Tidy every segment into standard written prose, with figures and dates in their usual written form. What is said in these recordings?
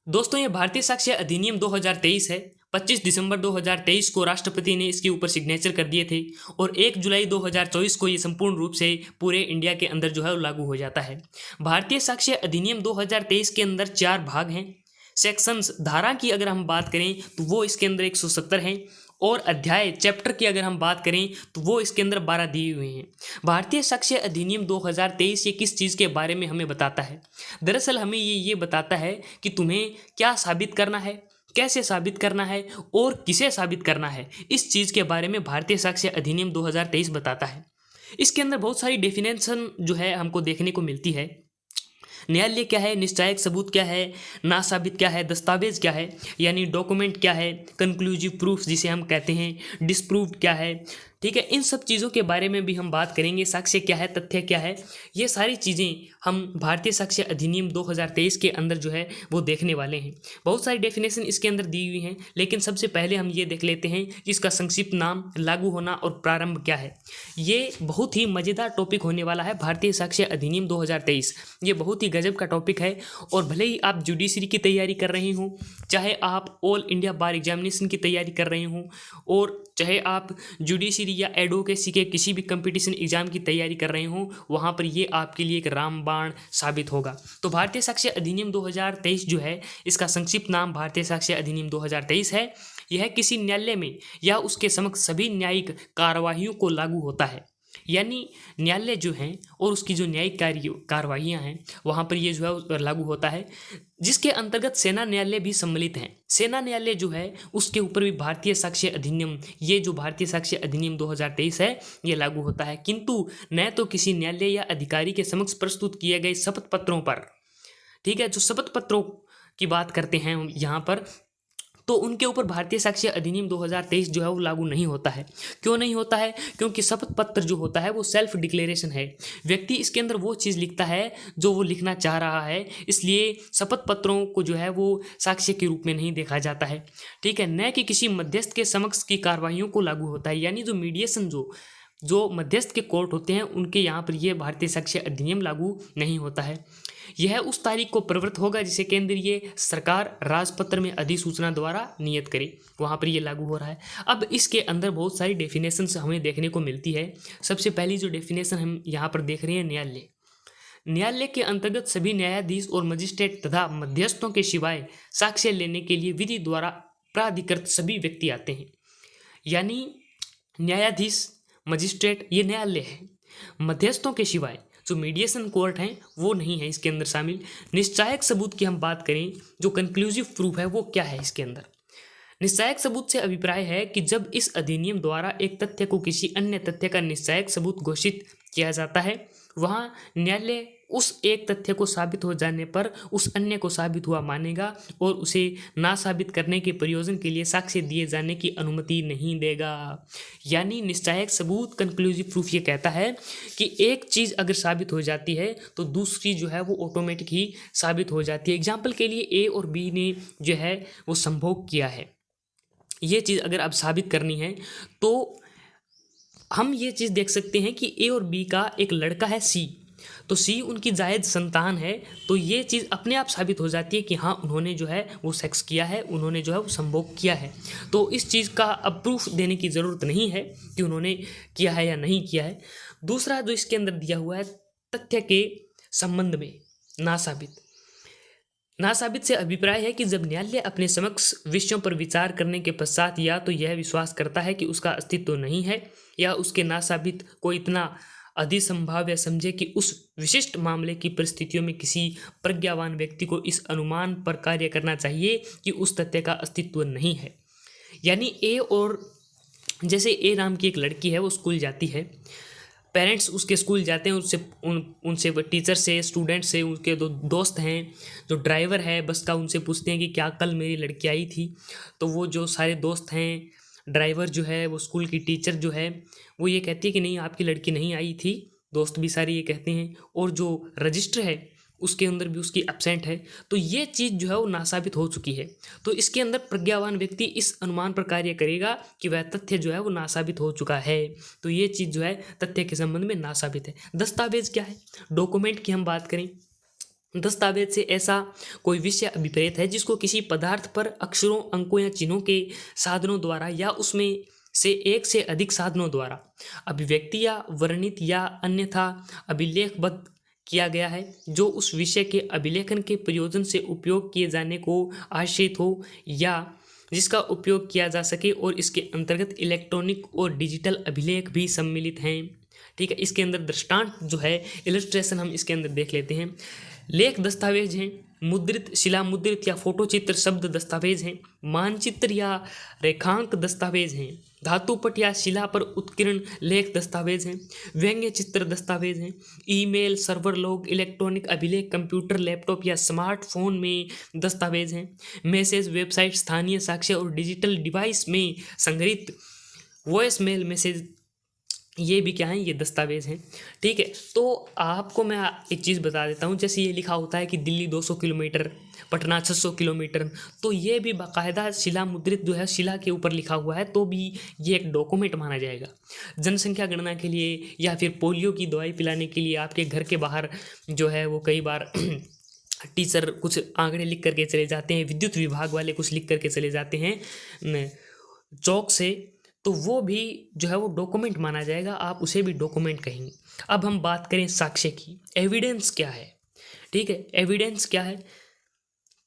दोस्तों, ये भारतीय साक्ष्य अधिनियम 2023 है। 25 दिसंबर 2023 को राष्ट्रपति ने इसके ऊपर सिग्नेचर कर दिए थे और 1 जुलाई 2024 को ये संपूर्ण रूप से पूरे इंडिया के अंदर जो है वो लागू हो जाता है। भारतीय साक्ष्य अधिनियम 2023 के अंदर 4 भाग हैं। सेक्शंस, धारा की अगर हम बात करें तो वो इसके अंदर 170 हैं और अध्याय, चैप्टर की अगर हम बात करें तो वो इसके अंदर 12 दिए हुए हैं। भारतीय साक्ष्य अधिनियम 2023 ये किस चीज़ के बारे में हमें बताता है? दरअसल हमें ये बताता है कि तुम्हें क्या साबित करना है, कैसे साबित करना है और किसे साबित करना है। इस चीज़ के बारे में भारतीय साक्ष्य अधिनियम 2023 बताता है। इसके अंदर बहुत सारी डेफिनेशन जो है हमको देखने को मिलती है। न्यायालय क्या है, निश्चायक सबूत क्या है, नासाबित क्या है, दस्तावेज क्या है यानी डॉक्यूमेंट क्या है, कंक्लूसिव प्रूफ जिसे हम कहते हैं, डिस्प्रूव्ड क्या है। ठीक है, इन सब चीज़ों के बारे में भी हम बात करेंगे। साक्ष्य क्या है, तथ्य क्या है, ये सारी चीज़ें हम भारतीय साक्ष्य अधिनियम 2023 के अंदर जो है वो देखने वाले हैं। बहुत सारी डेफिनेशन इसके अंदर दी हुई हैं, लेकिन सबसे पहले हम ये देख लेते हैं कि इसका संक्षिप्त नाम, लागू होना और प्रारंभ क्या है। ये बहुत ही मज़ेदार टॉपिक होने वाला है, भारतीय साक्ष्य अधिनियम 2023। ये बहुत ही गजब का टॉपिक है और भले ही आप जुडिशरी की तैयारी कर रहे हों, चाहे आप ऑल इंडिया बार एग्जामिनेशन की तैयारी कर रहे हों और चाहे आप जुडिशरी या एडवोकेसी के किसी भी कंपटीशन एग्जाम की तैयारी कर रहे हों, वहाँ पर ये आपके लिए एक रामबाण साबित होगा। तो भारतीय साक्ष्य अधिनियम 2023 जो है, इसका संक्षिप्त नाम भारतीय साक्ष्य अधिनियम 2023 है। यह किसी न्यायालय में या उसके समक्ष सभी न्यायिक कार्यवाहियों को लागू होता है। यानी न्यायालय जो हैं और उसकी जो न्यायिक कार्यवाहियाँ हैं वहाँ पर ये जो है लागू होता है, जिसके अंतर्गत सेना न्यायालय भी सम्मिलित हैं। सेना न्यायालय जो है उसके ऊपर भी भारतीय साक्ष्य अधिनियम, ये जो भारतीय साक्ष्य अधिनियम 2023 है ये लागू होता है, किंतु न तो किसी न्यायालय या अधिकारी के समक्ष प्रस्तुत किए गए शपथ पत्रों पर। ठीक है, जो शपथ पत्रों की बात करते हैं यहाँ पर, तो उनके ऊपर भारतीय साक्ष्य अधिनियम 2023 जो है वो लागू नहीं होता है। क्यों नहीं होता है? क्योंकि शपथ पत्र जो होता है वो सेल्फ डिक्लेरेशन है। व्यक्ति इसके अंदर वो चीज़ लिखता है जो वो लिखना चाह रहा है, इसलिए शपथ पत्रों को जो है वो साक्ष्य के रूप में नहीं देखा जाता है। ठीक है, न कि किसी मध्यस्थ के समक्ष की कार्रवाइयों को लागू होता है। यानी जो मीडिएशन, जो मध्यस्थ के कोर्ट होते हैं उनके यहाँ पर यह भारतीय साक्ष्य अधिनियम लागू नहीं होता है। यह उस तारीख को प्रवृत्त होगा जिसे केंद्रीय सरकार राजपत्र में अधिसूचना द्वारा नियत करे, वहाँ पर यह लागू हो रहा है। अब इसके अंदर बहुत सारी डेफिनेशन हमें देखने को मिलती है। सबसे पहली जो डेफिनेशन हम यहाँ पर देख रहे हैं, न्यायालय। न्यायालय के अंतर्गत सभी न्यायाधीश और मजिस्ट्रेट तथा मध्यस्थों के सिवाय साक्ष्य लेने के लिए विधि द्वारा प्राधिकृत सभी व्यक्ति आते हैं। यानी न्यायाधीश, मजिस्ट्रेट ये न्यायालय है। मध्यस्थों के सिवाय जो मीडिएशन कोर्ट हैं वो नहीं है इसके अंदर शामिल। निश्चायक सबूत की हम बात करें, जो कंक्लूसिव प्रूफ है वो क्या है इसके अंदर? निश्चायक सबूत से अभिप्राय है कि जब इस अधिनियम द्वारा एक तथ्य को किसी अन्य तथ्य का निश्चायक सबूत घोषित किया जाता है, वहाँ न्यायालय उस एक तथ्य को साबित हो जाने पर उस अन्य को साबित हुआ मानेगा और उसे ना साबित करने के प्रयोजन के लिए साक्ष्य दिए जाने की अनुमति नहीं देगा। यानी निश्चायक सबूत, कंक्लूसिव प्रूफ ये कहता है कि एक चीज़ अगर साबित हो जाती है तो दूसरी जो है वो ऑटोमेटिक ही साबित हो जाती है। एग्जाम्पल के लिए ए और बी ने जो है वो संभोग किया है, ये चीज़ अगर अब साबित करनी है तो हम ये चीज़ देख सकते हैं कि ए और बी का एक लड़का है सी, तो सी उनकी जायज संतान है, तो ये चीज़ अपने आप साबित हो जाती है कि हाँ उन्होंने जो है वो सेक्स किया है, उन्होंने जो है वो संभोग किया है। तो इस चीज़ का अब प्रूफ देने की ज़रूरत नहीं है कि उन्होंने किया है या नहीं किया है। दूसरा जो इसके अंदर दिया हुआ है, तथ्य के संबंध में नासाबित। नासाबित से अभिप्राय है कि जब न्यायालय अपने समक्ष विषयों पर विचार करने के पश्चात या तो यह विश्वास करता है कि उसका अस्तित्व नहीं है या उसके नासाबित को इतना अधिसंभाव्य समझे कि उस विशिष्ट मामले की परिस्थितियों में किसी प्रज्ञावान व्यक्ति को इस अनुमान पर कार्य करना चाहिए कि उस तथ्य का अस्तित्व नहीं है। यानी ए और, जैसे ए नाम की एक लड़की है, वो स्कूल जाती है, पेरेंट्स उसके स्कूल जाते हैं, उनसे टीचर से, स्टूडेंट से, उनके दो दोस्त हैं, जो ड्राइवर है बस का, उनसे पूछते हैं कि क्या कल मेरी लड़की आई थी? तो वो जो सारे दोस्त हैं, ड्राइवर जो है, वो स्कूल की टीचर जो है वो ये कहती है कि नहीं आपकी लड़की नहीं आई थी, दोस्त भी सारे ये कहते हैं, और जो रजिस्टर है उसके अंदर भी उसकी एब्सेंट है। तो ये चीज़ जो है वो नासाबित हो चुकी है। तो इसके अंदर प्रज्ञावान व्यक्ति इस अनुमान पर कार्य करेगा कि वह तथ्य जो है वो नासाबित हो चुका है। तो ये चीज़ जो है तथ्य के संबंध में नासाबित है। दस्तावेज क्या है? डॉक्यूमेंट की हम बात करें, दस्तावेज से ऐसा कोई विषय अभिप्रेत है जिसको किसी पदार्थ पर अक्षरों, अंकों या चिन्हों के साधनों द्वारा या उसमें से एक से अधिक साधनों द्वारा अभिव्यक्ति या वर्णित या अन्यथा अभिलेखबद्ध किया गया है, जो उस विषय के अभिलेखन के प्रयोजन से उपयोग किए जाने को आश्रित हो या जिसका उपयोग किया जा सके, और इसके अंतर्गत इलेक्ट्रॉनिक और डिजिटल अभिलेख भी सम्मिलित हैं। ठीक है, इसके अंदर दृष्टांत जो है, इलस्ट्रेशन हम इसके अंदर देख लेते हैं। लेख दस्तावेज हैं, मुद्रित, शिला मुद्रित या फोटोचित्र शब्द दस्तावेज हैं, मानचित्र या रेखांक दस्तावेज हैं, धातुपट या शिला पर उत्कीर्ण लेख दस्तावेज हैं, व्यंग्य चित्र दस्तावेज हैं, ईमेल, सर्वर लॉग, इलेक्ट्रॉनिक अभिलेख, कंप्यूटर, लैपटॉप या स्मार्टफोन में दस्तावेज हैं, मैसेज, वेबसाइट, स्थानीय साक्ष्य और डिजिटल डिवाइस में संग्रहित वॉइस मेल मैसेज, ये भी क्या है, ये दस्तावेज हैं। ठीक है, तो आपको मैं एक चीज़ बता देता हूँ, जैसे ये लिखा होता है कि दिल्ली 200 किलोमीटर, पटना 600 किलोमीटर, तो ये भी बाकायदा शिला मुद्रित जो है, शिला के ऊपर लिखा हुआ है, तो भी ये एक डॉक्यूमेंट माना जाएगा। जनसंख्या गणना के लिए या फिर पोलियो की दवाई पिलाने के लिए आपके घर के बाहर जो है वो कई बार टीचर कुछ आंकड़े लिख करके चले जाते हैं, विद्युत विभाग वाले कुछ लिख करके चले जाते हैं चौक से, तो वो भी जो है वो डॉक्यूमेंट माना जाएगा, आप उसे भी डॉक्यूमेंट कहेंगे। अब हम बात करें साक्ष्य की, एविडेंस क्या है। ठीक है, एविडेंस क्या है,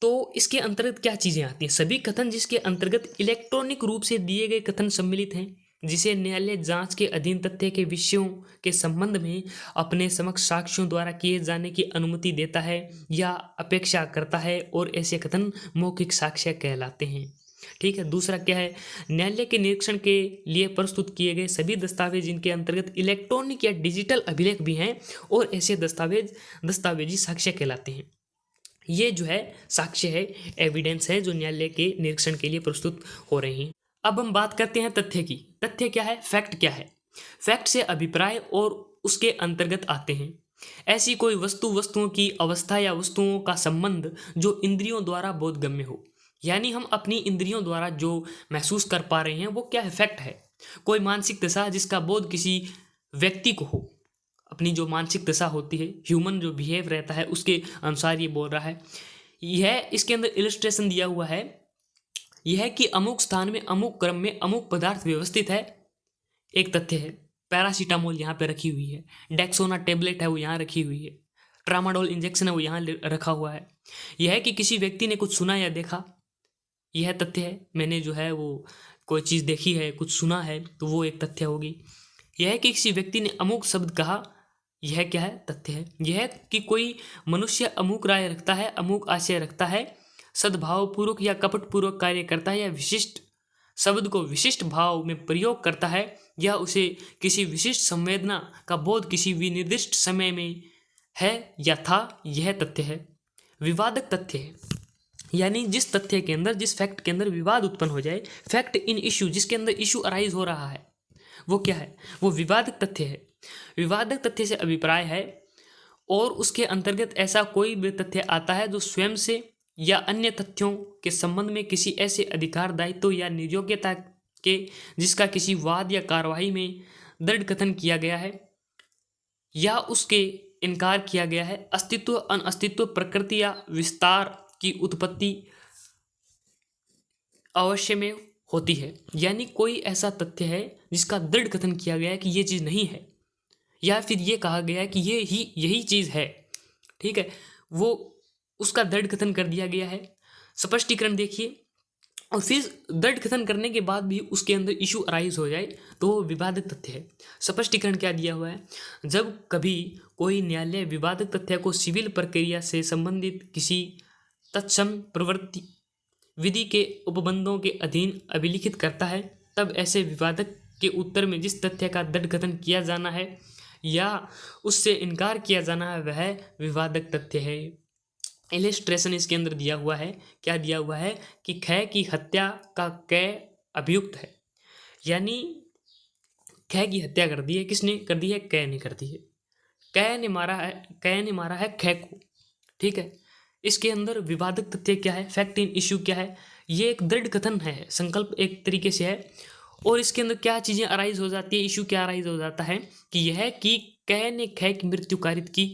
तो इसके अंतर्गत क्या चीज़ें आती हैं। सभी कथन जिसके अंतर्गत इलेक्ट्रॉनिक रूप से दिए गए कथन सम्मिलित हैं, जिसे न्यायालय जांच के अधीन तथ्य के विषयों के संबंध में अपने समक्ष साक्ष्यों द्वारा किए जाने की अनुमति देता है या अपेक्षा करता है, और ऐसे कथन मौखिक साक्ष्य कहलाते हैं। ठीक है, दूसरा क्या है, न्यायालय के निरीक्षण के लिए प्रस्तुत किए गए सभी दस्तावेज जिनके अंतर्गत इलेक्ट्रॉनिक या डिजिटल अभिलेख भी हैं, और ऐसे दस्तावेजी साक्ष्य कहलाते हैं। ये जो है साक्ष्य है, एविडेंस है, जो न्यायालय के निरीक्षण के लिए प्रस्तुत हो रहे हैं। अब हम बात करते हैं तथ्य की। तथ्य क्या है, फैक्ट क्या है। फैक्ट से अभिप्राय और उसके अंतर्गत आते हैं ऐसी कोई वस्तुओं की अवस्था या वस्तुओं का संबंध जो इंद्रियों द्वारा बोधगम्य हो, यानी हम अपनी इंद्रियों द्वारा जो महसूस कर पा रहे हैं वो क्या है, फैक्ट है। कोई मानसिक दशा जिसका बोध किसी व्यक्ति को हो, अपनी जो मानसिक दशा होती है, ह्यूमन जो बिहेव रहता है उसके अनुसार ये बोल रहा है। यह इसके अंदर इलस्ट्रेशन दिया हुआ है, यह है कि अमुक स्थान में अमुक क्रम में अमुक पदार्थ व्यवस्थित है, एक तथ्य है। पैरासीटामोल यहाँ पे रखी हुई है, डेक्सोना टेबलेट है वो यहाँ रखी हुई है, ट्रामाडोल इंजेक्शन है वो यहाँ रखा हुआ है। यह है कि किसी व्यक्ति ने कुछ सुना या देखा, यह तथ्य है। मैंने जो है वो कोई चीज़ देखी है, कुछ सुना है, तो वो एक तथ्य होगी। यह है कि किसी व्यक्ति ने अमुक शब्द कहा, यह क्या है, तथ्य है। यह है कि कोई मनुष्य अमुक राय रखता है, अमुक आशय रखता है, सद्भावपूर्वक या कपटपूर्वक कार्य करता है, या विशिष्ट शब्द को विशिष्ट भाव में प्रयोग करता है, या उसे किसी विशिष्ट संवेदना का बोध किसी विनिर्दिष्ट समय में है या था, यह तथ्य है। विवादक तथ्य है, यानी जिस तथ्य के अंदर, जिस फैक्ट के अंदर विवाद उत्पन्न हो जाए, फैक्ट इन इशू, जिसके अंदर इशू अराइज हो रहा है, वो क्या है, वो विवादक तथ्य है। विवादक तथ्य से अभिप्राय है और उसके अंतर्गत ऐसा कोई भी तथ्य आता है जो स्वयं से या अन्य तथ्यों के संबंध में किसी ऐसे अधिकार, दायित्व या निर्योग्यता के जिसका किसी वाद या कार्यवाही में दृढ़ कथन किया गया है या उसके इनकार किया गया है, अस्तित्व, अनअस्तित्व, प्रकृति या विस्तार की उत्पत्ति अवश्य में होती है। यानी कोई ऐसा तथ्य है जिसका दृढ़ कथन किया गया है कि ये चीज़ नहीं है, या फिर ये कहा गया है कि यही चीज़ है। ठीक है, वो उसका दृढ़ कथन कर दिया गया है। स्पष्टीकरण देखिए, और फिर दृढ़ कथन करने के बाद भी उसके अंदर इशू अराइज हो जाए तो वो विवादक तथ्य है। स्पष्टीकरण क्या दिया हुआ है, जब कभी कोई न्यायालय विवादक तथ्य को सिविल प्रक्रिया से संबंधित किसी तत्सम प्रवृत्ति विधि के उपबंधों के अधीन अभिलिखित करता है, तब ऐसे विवादक के उत्तर में जिस तथ्य का दृढ़ कथन किया जाना है या उससे इनकार किया जाना है वह विवादक तथ्य है। इलस्ट्रेशन इसके अंदर दिया हुआ है, क्या दिया हुआ है कि ख की हत्या का कै अभियुक्त है, यानी ख की हत्या कर दी है, किसने कर दी है, कै ने कर दी है। कै ने मारा है ख को। ठीक है, इसके अंदर विवादक तथ्य क्या है, फैक्ट इन इश्यू क्या है, ये एक दृढ़ कथन है, संकल्प एक तरीके से है। और इसके अंदर क्या चीज़ें अराइज हो जाती है, इशू क्या अराइज हो जाता है कि यह कि कै ने ख की मृत्यु कारित की,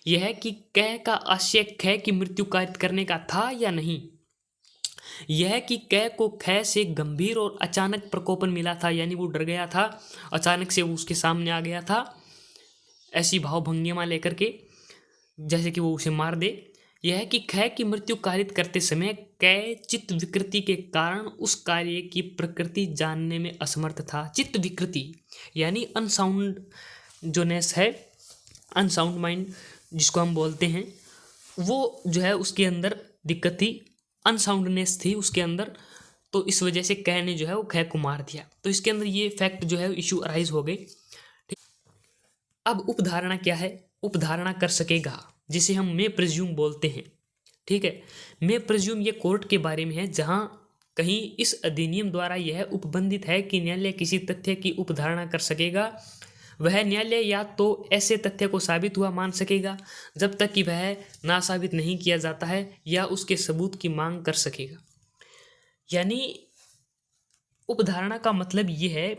यह है कि क का आशय ख की मृत्यु कारित करने का था या नहीं। यह कि क को ख से गंभीर और अचानक प्रकोपन मिला था, यानी वो डर गया था, अचानक से वो उसके सामने आ गया था ऐसी भावभंगिमा लेकर के, जैसे कि वो उसे मार दे। यह है कि ख की मृत्यु कारित करते समय क चित्त विकृति के कारण उस कार्य की प्रकृति जानने में असमर्थ था। चित्त विकृति यानी अनसाउंड जोनेस है, अनसाउंड माइंड जिसको हम बोलते हैं, वो जो है उसके अंदर दिक्कत थी, अनसाउंडनेस थी उसके अंदर। तो इस वजह से क ने जो है वो ख को मार दिया। तो इसके अंदर ये फैक्ट जो है इशू अराइज हो गए। ठीक, अब उपधारणा क्या है? उपधारणा कर सकेगा, जिसे हम मे प्रिज्यूम बोलते हैं। ठीक है, मे प्रिज्यूम ये कोर्ट के बारे में है, जहां कहीं इस अधिनियम द्वारा यह उपबंधित है कि न्यायालय किसी तथ्य की उपधारणा कर सकेगा। वह न्यायालय या तो ऐसे तथ्य को साबित हुआ मान सकेगा जब तक कि वह ना साबित नहीं किया जाता है, या उसके सबूत की मांग कर सकेगा। यानी उपधारणा का मतलब ये है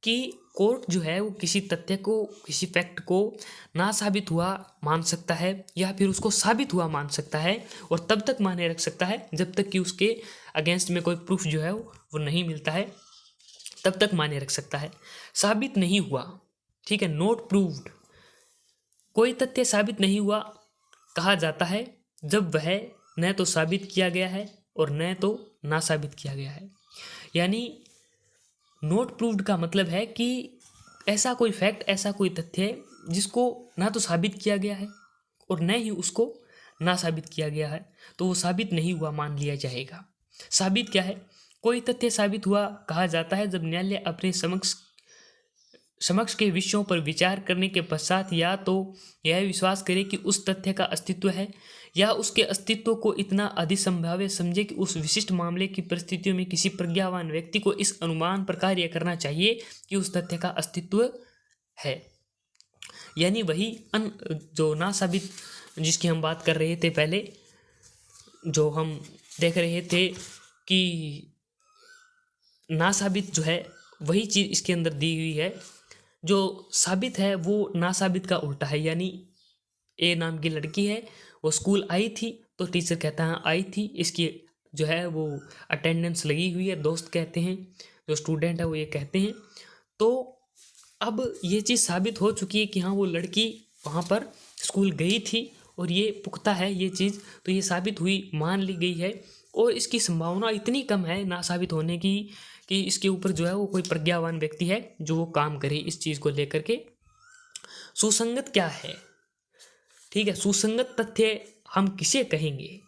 कि कोर्ट जो है वो किसी तथ्य को, किसी फैक्ट को ना साबित हुआ मान सकता है या फिर उसको साबित हुआ मान सकता है, और तब तक माने रख सकता है जब तक कि उसके अगेंस्ट में कोई प्रूफ जो है वो नहीं मिलता है, तब तक माने रख सकता है। साबित नहीं हुआ, ठीक है, नॉट प्रूव्ड, कोई तथ्य साबित नहीं हुआ कहा जाता है जब वह न तो साबित किया गया है और न तो ना साबित किया गया है। यानी नॉट प्रूव्ड का मतलब है कि ऐसा कोई फैक्ट, ऐसा कोई तथ्य जिसको ना तो साबित किया गया है और न ही उसको ना साबित किया गया है, तो वो साबित नहीं हुआ मान लिया जाएगा। साबित क्या है? कोई तथ्य साबित हुआ कहा जाता है जब न्यायालय अपने समक्ष के विषयों पर विचार करने के पश्चात या तो यह विश्वास करे कि उस तथ्य का अस्तित्व है, या उसके अस्तित्व को इतना अधिसंभाव्य समझे कि उस विशिष्ट मामले की परिस्थितियों में किसी प्रज्ञावान व्यक्ति को इस अनुमान पर कार्य करना चाहिए कि उस तथ्य का अस्तित्व है। यानी वही जो ना साबित जिसकी हम बात कर रहे थे पहले, जो हम देख रहे थे कि ना साबित जो है वही चीज़ इसके अंदर दी हुई है। जो साबित है वो ना साबित का उल्टा है। यानी ए नाम की लड़की है, वो स्कूल आई थी तो टीचर कहता है आई थी, इसकी जो है वो अटेंडेंस लगी हुई है, दोस्त कहते हैं, जो स्टूडेंट है वो ये कहते हैं। तो अब ये चीज़ साबित हो चुकी है कि हाँ वो लड़की वहाँ पर स्कूल गई थी और ये पुख्ता है ये चीज़, तो ये साबित हुई, मान ली गई है। और इसकी संभावना इतनी कम है ना साबित होने की कि इसके ऊपर जो है वो कोई प्रज्ञावान व्यक्ति है जो वो काम करे इस चीज़ को लेकर के। सुसंगत क्या है? ठीक है, सुसंगत तथ्य हम किसे कहेंगे?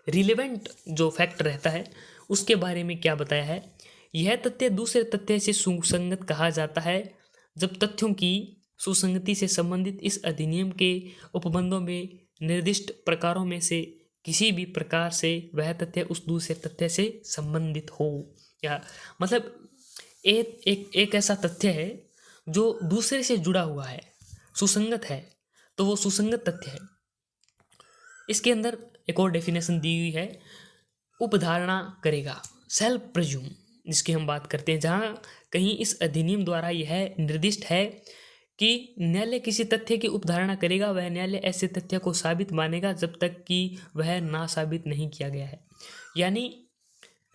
रिलेवेंट जो फैक्ट रहता है उसके बारे में क्या बताया है? यह तथ्य दूसरे तथ्य से सुसंगत कहा जाता है जब तथ्यों की सुसंगति से संबंधित इस अधिनियम के उपबंधों में निर्दिष्ट प्रकारों में से किसी भी प्रकार से वह तथ्य उस दूसरे तथ्य से संबंधित हो। या मतलब एक ऐसा तथ्य है जो दूसरे से जुड़ा हुआ है, सुसंगत है, तो वो सुसंगत तथ्य है। इसके अंदर एक और डेफिनेशन दी हुई है, उपधारणा करेगा, सेल्फ प्रिज्यूम जिसकी हम बात करते हैं, जहाँ कहीं इस अधिनियम द्वारा यह निर्दिष्ट है कि न्यायालय किसी तथ्य की उपधारणा करेगा, वह न्यायालय ऐसे तथ्य को साबित मानेगा जब तक कि वह ना साबित नहीं किया गया है। यानी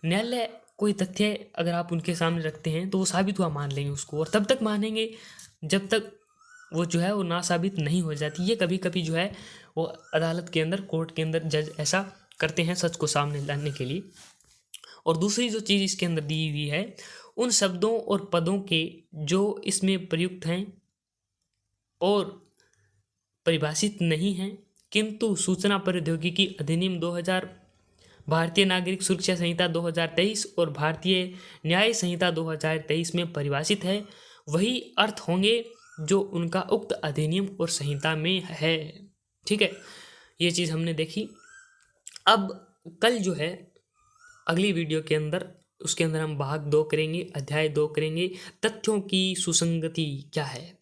न्यायालय कोई तथ्य अगर आप उनके सामने रखते हैं तो वो साबित हुआ मान लेंगे उसको, और तब तक मानेंगे जब तक वो जो है वो ना साबित नहीं हो जाती। ये कभी कभी जो है वो अदालत के अंदर, कोर्ट के अंदर जज ऐसा करते हैं सच को सामने लाने के लिए। और दूसरी जो चीज़ इसके अंदर दी हुई है, उन शब्दों और पदों के जो इसमें प्रयुक्त हैं और परिभाषित नहीं हैं, किंतु सूचना प्रौद्योगिकी अधिनियम 2000, भारतीय नागरिक सुरक्षा संहिता 2023 और भारतीय न्याय संहिता 2023 में परिभाषित है, वही अर्थ होंगे जो उनका उक्त अधिनियम और संहिता में है। ठीक है, ये चीज़ हमने देखी। अब कल जो है अगली वीडियो के अंदर, उसके अंदर हम भाग 2 करेंगे, अध्याय 2 करेंगे, तथ्यों की सुसंगति क्या है।